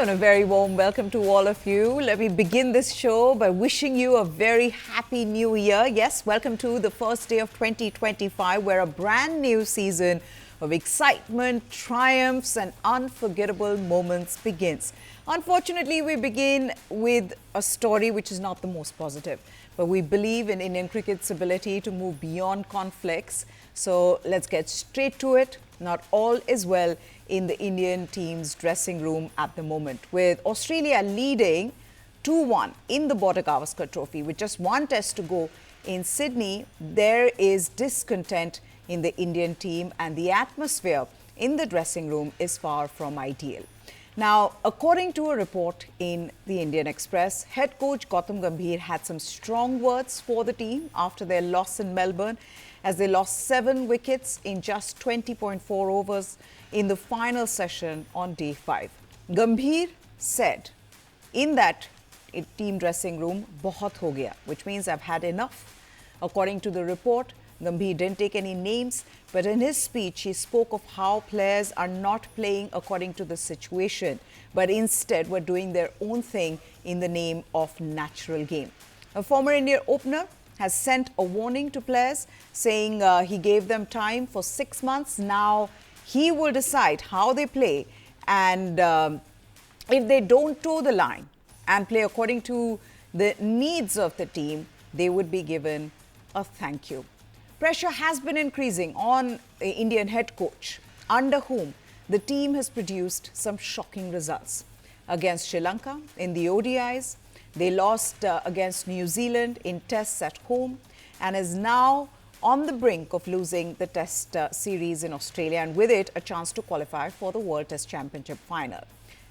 and a very warm welcome to all of you. Let me begin this show by wishing you a very happy new year. Yes, welcome to the first day of 2025, where a brand new season of excitement, triumphs and unforgettable moments begins. Unfortunately, we begin with a story which is not the most positive, but we believe in Indian cricket's ability to move beyond conflicts. So let's get straight to it. Not all is well in the Indian team's dressing room at the moment, with Australia leading 2-1 in the Border Gavaskar Trophy. With just one test to go in Sydney, there is discontent in the Indian team, and the atmosphere in the dressing room is far from ideal. Now, according to a report in the Indian Express, head coach Gautam Gambhir had some strong words for the team after their loss in Melbourne, as they lost 7 wickets in just 20.4 overs in the final session on day 5. Gambhir said in that team dressing room, "Bahut ho gaya," which means I've had enough. According to the report, Gambhir didn't take any names, but in his speech, he spoke of how players are not playing according to the situation, but instead were doing their own thing in the name of natural game. A former Indian opener has sent a warning to players, saying he gave them time for 6 months. Now he will decide how they play, and if they don't toe the line and play according to the needs of the team, they would be given a thank you. Pressure has been increasing on the Indian head coach, under whom the team has produced some shocking results. Against Sri Lanka in the ODIs, they lost against New Zealand in tests at home, and is now on the brink of losing the test series in Australia, and with it a chance to qualify for the World Test Championship final.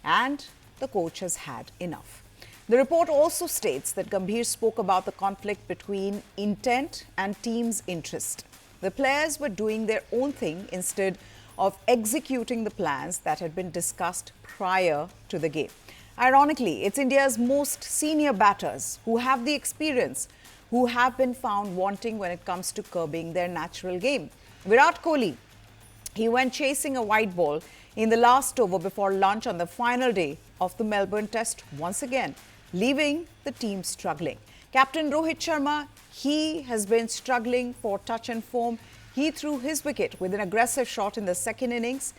And the coach has had enough. The report also states that Gambhir spoke about the conflict between intent and team's interest. The players were doing their own thing instead of executing the plans that had been discussed prior to the game. Ironically, it's India's most senior batters who have the experience who have been found wanting when it comes to curbing their natural game. Virat Kohli, he went chasing a white ball in the last over before lunch on the final day of the Melbourne Test once again, leaving the team struggling. Captain Rohit Sharma, he has been struggling for touch and form. He threw his wicket with an aggressive shot in the second innings.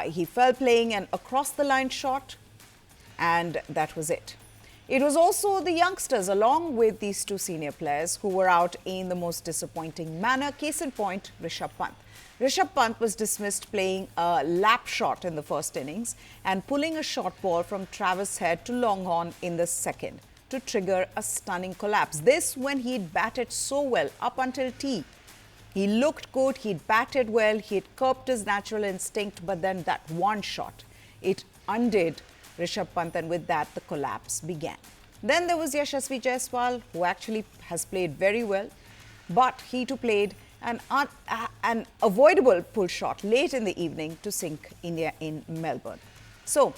He fell playing an across-the-line shot, and that was it. It was also the youngsters, along with these 2 senior players, who were out in the most disappointing manner. Case in point, Rishabh Pant. Rishabh Pant was dismissed playing a lap shot in the first innings and pulling a short ball from Travis Head to long on in the second to trigger a stunning collapse. This when he'd batted so well up until tea. He looked good, he'd batted well, he'd curbed his natural instinct, but then that one shot, it undid Rishabh Pant, and with that the collapse began. Then there was Yashasvi Jaiswal, who actually has played very well, but he too played an avoidable pull shot late in the evening to sink India in Melbourne. So,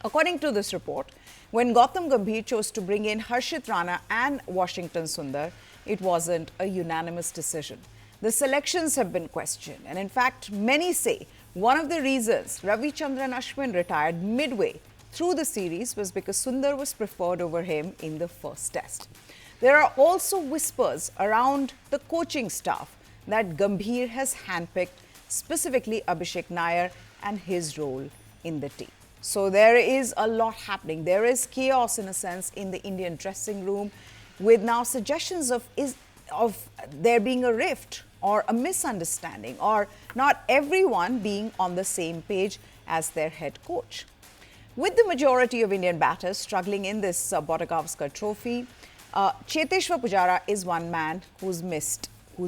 according to this report, when Gautam Gambhir chose to bring in Harshit Rana and Washington Sundar, it wasn't a unanimous decision. The selections have been questioned, and in fact, many say one of the reasons Ravichandran Ashwin retired midway through the series was because Sundar was preferred over him in the first test. There are also whispers around the coaching staff that Gambhir has handpicked specifically Abhishek Nair and his role in the team. So there is a lot happening. There is chaos in a sense in the Indian dressing room, with now suggestions of there being a rift or a misunderstanding, or not everyone being on the same page as their head coach. With the majority of Indian batters struggling in this Border Gavaskar Trophy, Cheteshwar Pujara is one man who's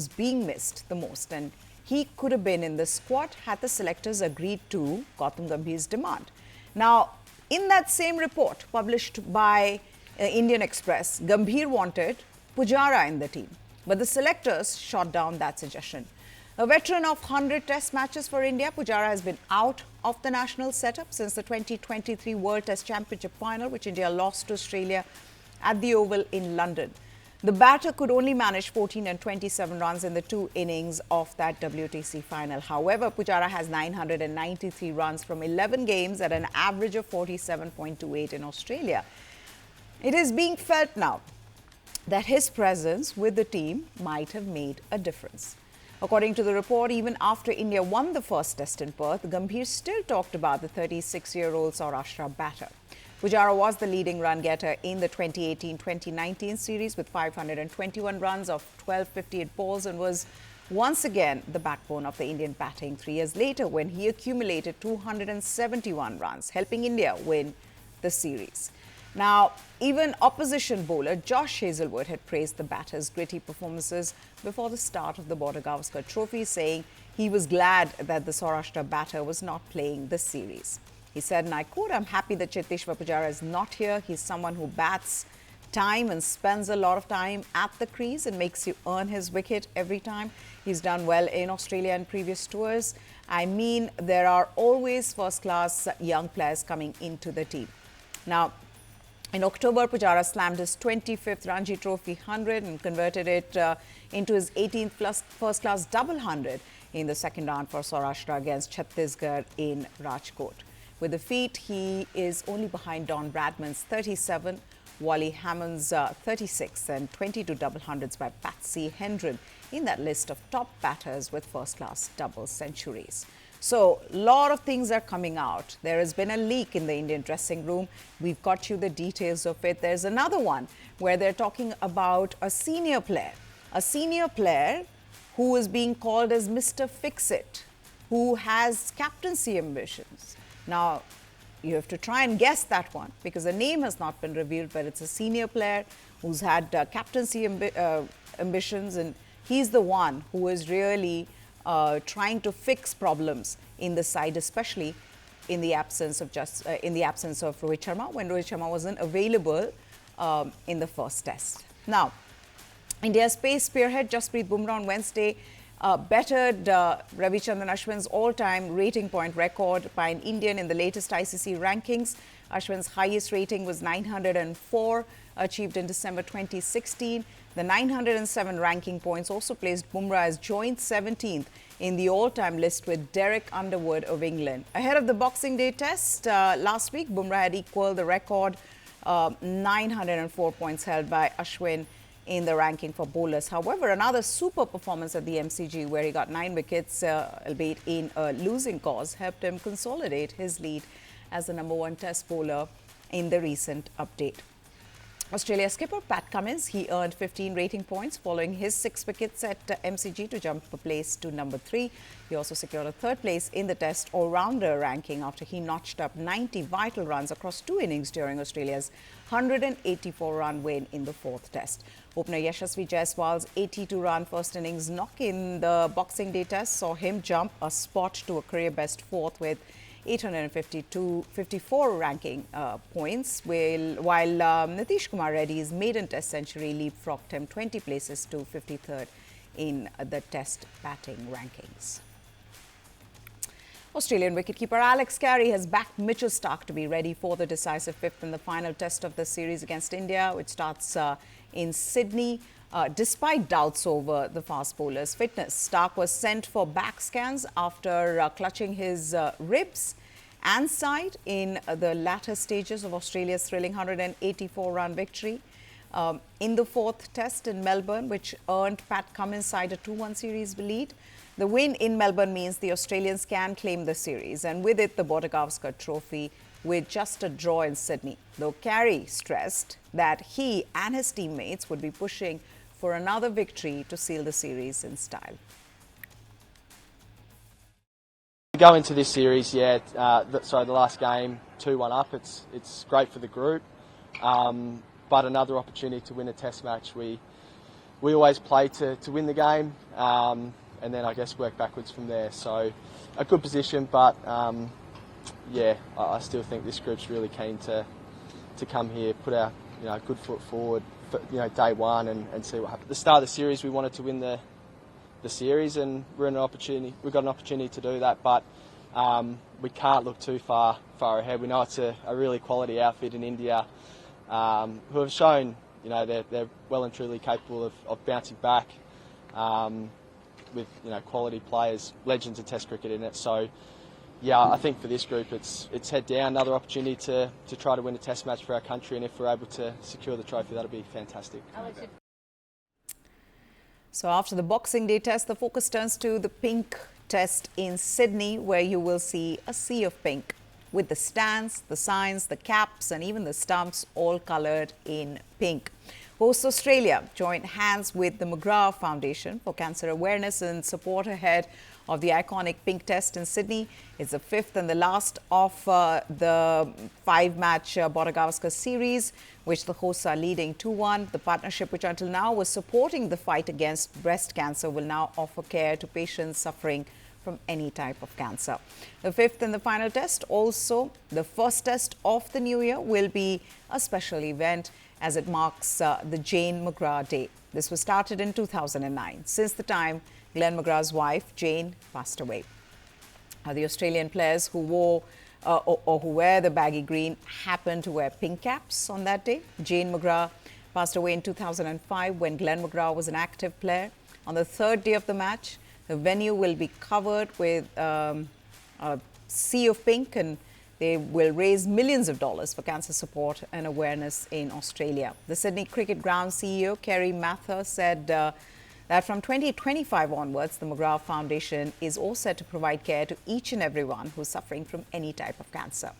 being missed the most, and he could have been in the squad had the selectors agreed to Gautam Gambhir's demand. Now, in that same report published by Indian Express, Gambhir wanted Pujara in the team, but the selectors shot down that suggestion. A veteran of 100 test matches for India, Pujara has been out of the national setup since the 2023 World Test Championship final, which India lost to Australia at the Oval in London. The batter could only manage 14 and 27 runs in the 2 innings of that WTC final. However, Pujara has 993 runs from 11 games at an average of 47.28 in Australia. It is being felt now that his presence with the team might have made a difference. According to the report, even after India won the first test in Perth, Gambhir still talked about the 36-year-old Saurashtra batter. Pujara was the leading run-getter in the 2018-2019 series with 521 runs of 1258 balls and was once again the backbone of the Indian batting 3 years later when he accumulated 271 runs, helping India win the series. Now, even opposition bowler Josh Hazlewood had praised the batter's gritty performances before the start of the Border Gavaskar Trophy, saying he was glad that the Saurashtra batter was not playing the series. He said, and I quote, "I'm happy that Cheteshwar Pujara is not here. He's someone who bats time and spends a lot of time at the crease and makes you earn his wicket every time. He's done well in Australia and previous tours. I mean, there are always first-class young players coming into the team." Now, in October, Pujara slammed his 25th Ranji Trophy 100 and converted it into his 18th plus first-class double 100 in the second round for Saurashtra against Chhattisgarh in Rajkot. With the feat, he is only behind Don Bradman's 37, Wally Hammond's 36 and 22 double hundreds by Patsy Hendren in that list of top batters with first-class double centuries. So, a lot of things are coming out. There has been a leak in the Indian dressing room. We've got you the details of it. There's another one where they're talking about a senior player who is being called as Mr. Fix-It, who has captaincy ambitions. Now, you have to try and guess that one because the name has not been revealed, but it's a senior player who's had captaincy ambitions, and he's the one who is really trying to fix problems in the side, especially in the absence of Rohit Sharma, when Rohit Sharma wasn't available in the first test. Now, India's pace spearhead Jasprit Bumrah on Wednesday bettered Ravichandran Ashwin's all-time rating point record by an Indian in the latest ICC rankings. Ashwin's highest rating was 904, achieved in December 2016. The 907 ranking points also placed Bumrah as joint 17th in the all-time list with Derek Underwood of England. Ahead of the Boxing Day test last week, Bumrah had equaled the record 904 points held by Ashwin in the ranking for bowlers. However, another super performance at the MCG where he got 9 wickets, albeit in a losing cause, helped him consolidate his lead as the #1 test bowler in the recent update. Australia skipper Pat Cummins, he earned 15 rating points following his 6 wickets at MCG to jump a place to #3. He also secured a 3rd place in the test all-rounder ranking after he notched up 90 vital runs across 2 innings during Australia's 184-run win in the 4th test. Opener Yashasvi Jaiswal's 82-run first innings knock in the Boxing Day test saw him jump a spot to a career-best 4th with 854 ranking points, while Nitish Kumar Reddy's maiden test century leapfrogged him 20 places to 53rd in the test batting rankings. Australian wicketkeeper Alex Carey has backed Mitchell Starc to be ready for the decisive 5th in the final test of the series against India, which starts in Sydney. Despite doubts over the fast bowler's fitness, Starc was sent for back scans after clutching his ribs and side in the latter stages of Australia's thrilling 184-run victory in the 4th test in Melbourne, which earned Pat Cummins' side a 2-1 series lead. The win in Melbourne means the Australians can claim the series, and with it the Border Gavaskar Trophy with just a draw in Sydney. Though Carey stressed that he and his teammates would be pushing for another victory to seal the series in style. Go into this series, the last game, 2-1 up. It's great for the group, but another opportunity to win a Test match. We always play to win the game, and then I guess work backwards from there. So a good position, but I still think this group's really keen to come here, put our good foot forward. Day one and see what happens. At the start of the series, we wanted to win the series, and we've got an opportunity to do that, but we can't look too far ahead. We know it's a really quality outfit in India, who have shown You know, they're well and truly capable of bouncing back with, you know, quality players, legends of Test cricket in it. So, yeah, I think for this group, it's head down. Another opportunity to try to win a Test match for our country, and if we're able to secure the trophy, that'll be fantastic. So after the Boxing Day test, the focus turns to the pink test in Sydney, where you will see a sea of pink, with the stands, the signs, the caps and even the stumps all coloured in pink. Host Australia joined hands with the McGrath Foundation for cancer awareness and support ahead of the iconic pink test in Sydney. It's the fifth and the last of the five-match Border-Gavaskar series, which the hosts are leading 2-1. The partnership, which until now was supporting the fight against breast cancer, will now offer care to patients suffering from any type of cancer. The fifth and the final test, also the first test of the new year, will be a special event as it marks the Jane McGrath Day. This was started in 2009, since the time Glenn McGrath's wife, Jane, passed away. The Australian players who wore or who wear the baggy green happened to wear pink caps on that day. Jane McGrath passed away in 2005 when Glenn McGrath was an active player. On the third day of the match, the venue will be covered with a sea of pink, and they will raise millions of dollars for cancer support and awareness in Australia. The Sydney Cricket Ground CEO, Kerry Mather, said that from 2025 onwards, the McGrath Foundation is all set to provide care to each and everyone who's suffering from any type of cancer.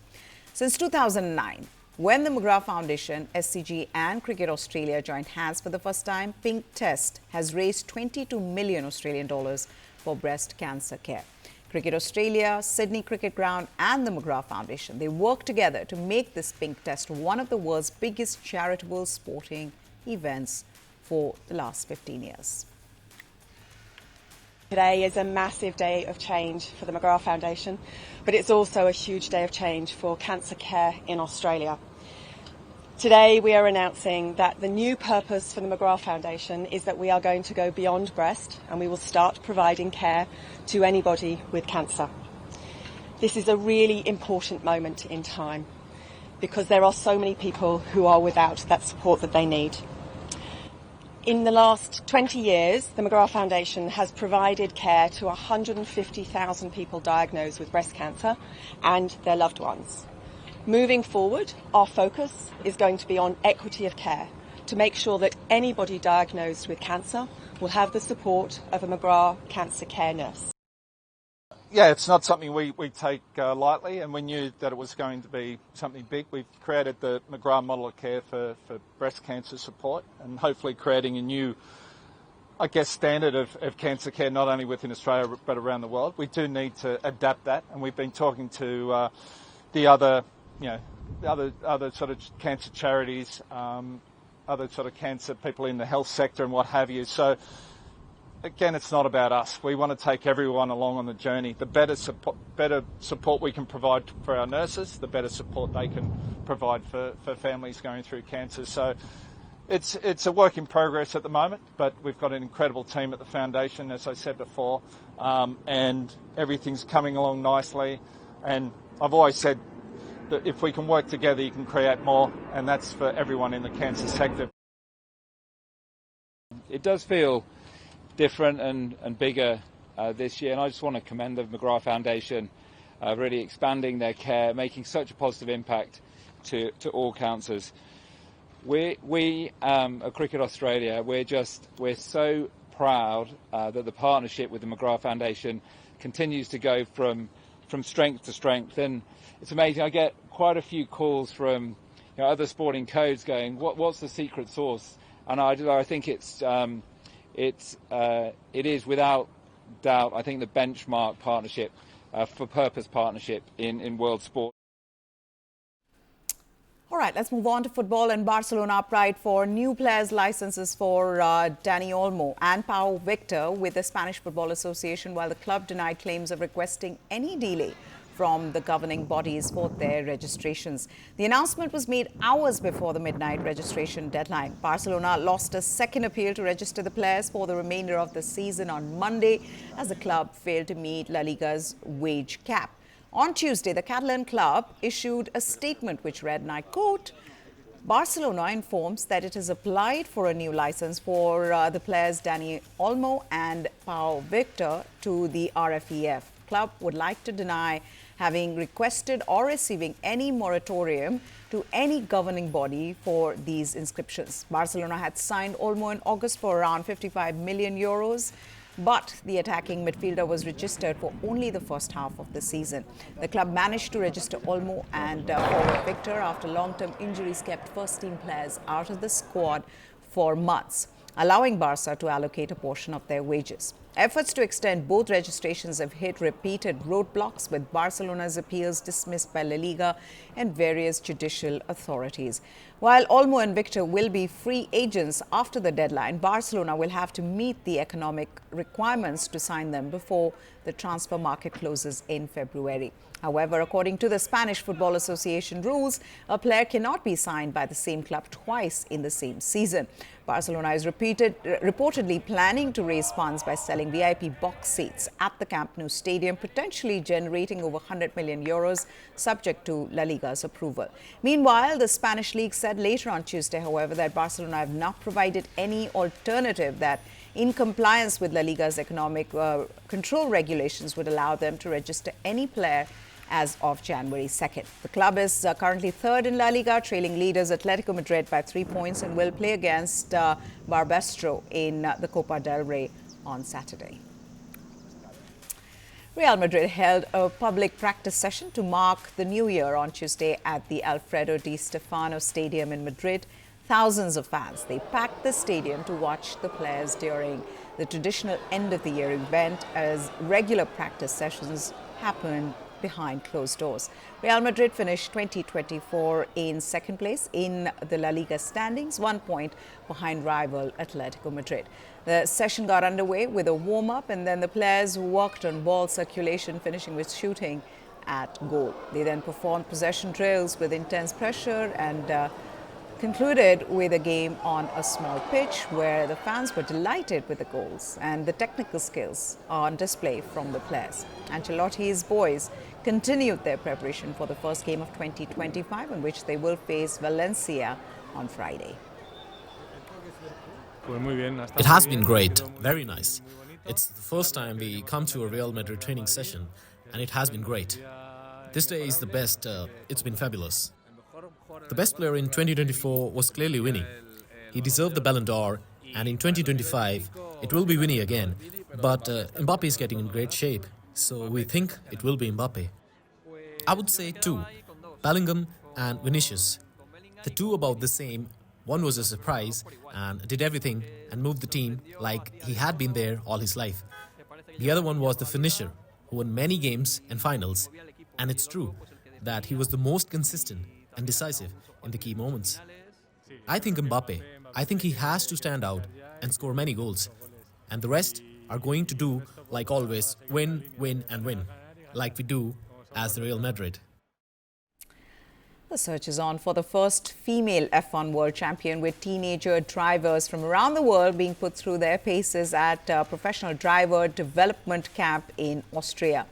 Since 2009, when the McGrath Foundation, SCG and Cricket Australia joined hands for the first time, Pink Test has raised 22 million Australian dollars for breast cancer care. Cricket Australia, Sydney Cricket Ground and the McGrath Foundation, they work together to make this Pink Test one of the world's biggest charitable sporting events for the last 15 years. Today is a massive day of change for the McGrath Foundation, but it's also a huge day of change for cancer care in Australia. Today we are announcing that the new purpose for the McGrath Foundation is that we are going to go beyond breast and we will start providing care to anybody with cancer. This is a really important moment in time because there are so many people who are without that support that they need. In the last 20 years, the McGrath Foundation has provided care to 150,000 people diagnosed with breast cancer and their loved ones. Moving forward, our focus is going to be on equity of care to make sure that anybody diagnosed with cancer will have the support of a McGrath cancer care nurse. Yeah, it's not something we take lightly, and we knew that it was going to be something big. We've created the McGrath model of care for breast cancer support and hopefully creating a new, I guess, standard of cancer care, not only within Australia but around the world. We do need to adapt that, and we've been talking to the other sort of cancer charities, other sort of cancer people in the health sector and what have you. So again, it's not about us. We want to take everyone along on the journey. The better support we can provide for our nurses, the better support they can provide for families going through cancer. So it's a work in progress at the moment, but we've got an incredible team at the foundation, as I said before, and everything's coming along nicely. And I've always said that if we can work together, you can create more, and that's for everyone in the cancer sector. It does feel different and bigger this year, and I just want to commend the McGrath Foundation really expanding their care, making such a positive impact to all cancers. We at Cricket Australia, we're so proud that the partnership with the McGrath Foundation continues to go from strength to strength, and it's amazing. I get quite a few calls from other sporting codes going, what's the secret sauce? And I think it is without doubt, I think, the benchmark partnership for purpose partnership in world sport. All right, let's move on to football. And Barcelona applied for new players' licenses for Dani Olmo and Pau Victor with the Spanish Football Association, while the club denied claims of requesting any delay from the governing bodies for their registrations. The announcement was made hours before the midnight registration deadline. Barcelona lost a second appeal to register the players for the remainder of the season on Monday, as the club failed to meet La Liga's wage cap. On Tuesday, the Catalan club issued a statement which read, and I quote, Barcelona informs that it has applied for a new license for the players Dani Olmo and Pau Victor to the RFEF. Club would like to deny having requested or receiving any moratorium to any governing body for these inscriptions. Barcelona had signed Olmo in August for around 55 million euros. But the attacking midfielder was registered for only the first half of the season. The club managed to register Olmo and forward Victor after long-term injuries kept first-team players out of the squad for months, allowing Barca to allocate a portion of their wages. Efforts to extend both registrations have hit repeated roadblocks, with Barcelona's appeals dismissed by La Liga and various judicial authorities. While Olmo and Victor will be free agents after the deadline, Barcelona will have to meet the economic requirements to sign them before the transfer market closes in February. However, according to the Spanish Football Association rules, a player cannot be signed by the same club twice in the same season. Barcelona is reportedly planning to raise funds by selling VIP box seats at the Camp Nou stadium, potentially generating over 100 million euros, subject to La Liga's approval. Meanwhile, the Spanish league said later on Tuesday, however, that Barcelona have not provided any alternative that, in compliance with La Liga's economic control regulations, would allow them to register any player as of January 2nd. The club is currently third in La Liga, trailing leaders Atletico Madrid by 3 points, and will play against Barbastro in the Copa del Rey on Saturday. Real Madrid held a public practice session to mark the new year on Tuesday at the Alfredo Di Stefano Stadium in Madrid. Thousands of fans, they packed the stadium to watch the players during the traditional end-of-the-year event, as regular practice sessions happened behind closed doors. Real Madrid finished 2024 in second place in the La Liga standings, 1 point behind rival Atletico Madrid. The session got underway with a warm-up, and then the players worked on ball circulation, finishing with shooting at goal. They then performed possession drills with intense pressure and concluded with a game on a small pitch where the fans were delighted with the goals and the technical skills on display from the players. Ancelotti's boys continued their preparation for the first game of 2025, in which they will face Valencia on Friday. It has been great, very nice. It's the first time we come to a Real Madrid training session, and it has been great. This day is the best, it's been fabulous. The best player in 2024 was clearly Winnie. He deserved the Ballon d'Or, and in 2025 it will be Winnie again. But Mbappe is getting in great shape, so we think it will be Mbappe. I would say two, Bellingham and Vinicius. The two about the same. One was a surprise and did everything and moved the team like he had been there all his life. The other one was the finisher, who won many games and finals, and it's true that he was the most consistent and decisive in the key moments. I think Mbappe, I think he has to stand out and score many goals. And the rest are going to do, like always, win, win and win, like we do as the Real Madrid. The search is on for the first female F1 world champion, with teenager drivers from around the world being put through their paces at a professional driver development camp in Austria.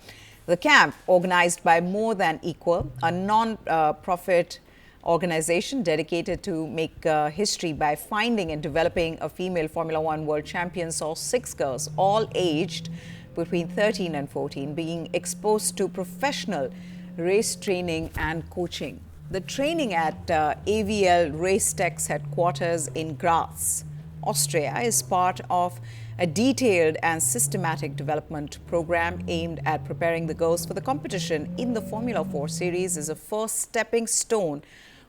The camp, organized by More Than Equal, a non-profit organization dedicated to make history by finding and developing a female Formula One world champion, saw 6 girls, all aged between 13 and 14, being exposed to professional race training and coaching. The training at AVL Race Tech's headquarters in Graz, Austria, is part of a detailed and systematic development program aimed at preparing the girls for the competition in the Formula 4 series as a first stepping stone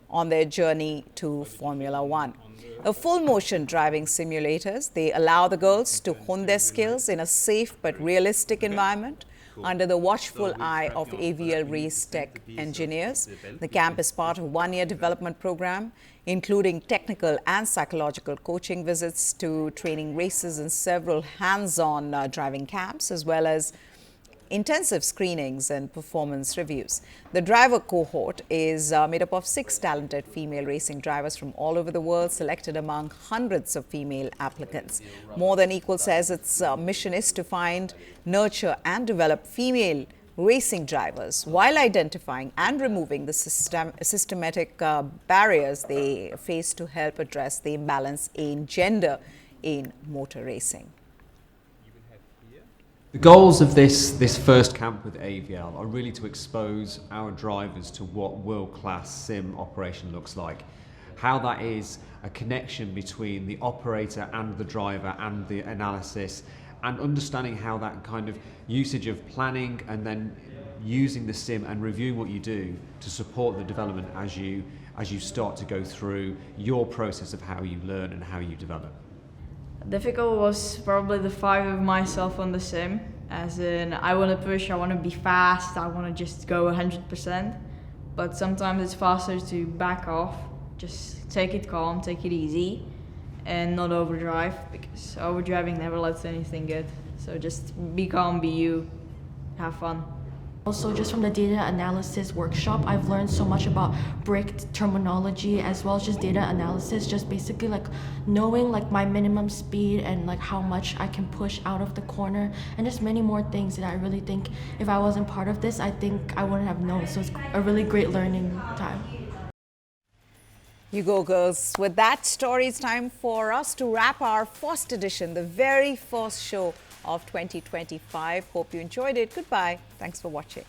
on their journey to Formula 1. A full-motion driving simulators, they allow the girls to hone their skills in a safe but realistic environment under the watchful eye of AVL Race Tech engineers. The camp is part of a 1-year development program, including technical and psychological coaching visits to training races and several hands-on driving camps, as well as intensive screenings and performance reviews. The driver cohort is made up of 6 talented female racing drivers from all over the world, selected among hundreds of female applicants. More Than Equal says its mission is to find, nurture and develop female racing drivers while identifying and removing the systematic barriers they face to help address the imbalance in gender in motor racing. The goals of this first camp with AVL are really to expose our drivers to what world-class sim operation looks like. How that is a connection between the operator and the driver and the analysis, and understanding how that kind of usage of planning and then using the sim and reviewing what you do to support the development as you start to go through your process of how you learn and how you develop. Difficult was probably the fight with myself on the sim, as in I want to push, I want to be fast, I want to just go 100%, but sometimes it's faster to back off, just take it calm, take it easy, and not overdrive, because overdriving never lets anything good. So just be calm, be you, have fun. Also, just from the data analysis workshop, I've learned so much about brake terminology as well as just data analysis, just basically like knowing like my minimum speed and like how much I can push out of the corner, and just many more things that I really think if I wasn't part of this, I think I wouldn't have known. So it's a really great learning time. You go, girls. With that story, it's time for us to wrap our first edition, the very first show of 2025. Hope you enjoyed it. Goodbye. Thanks for watching.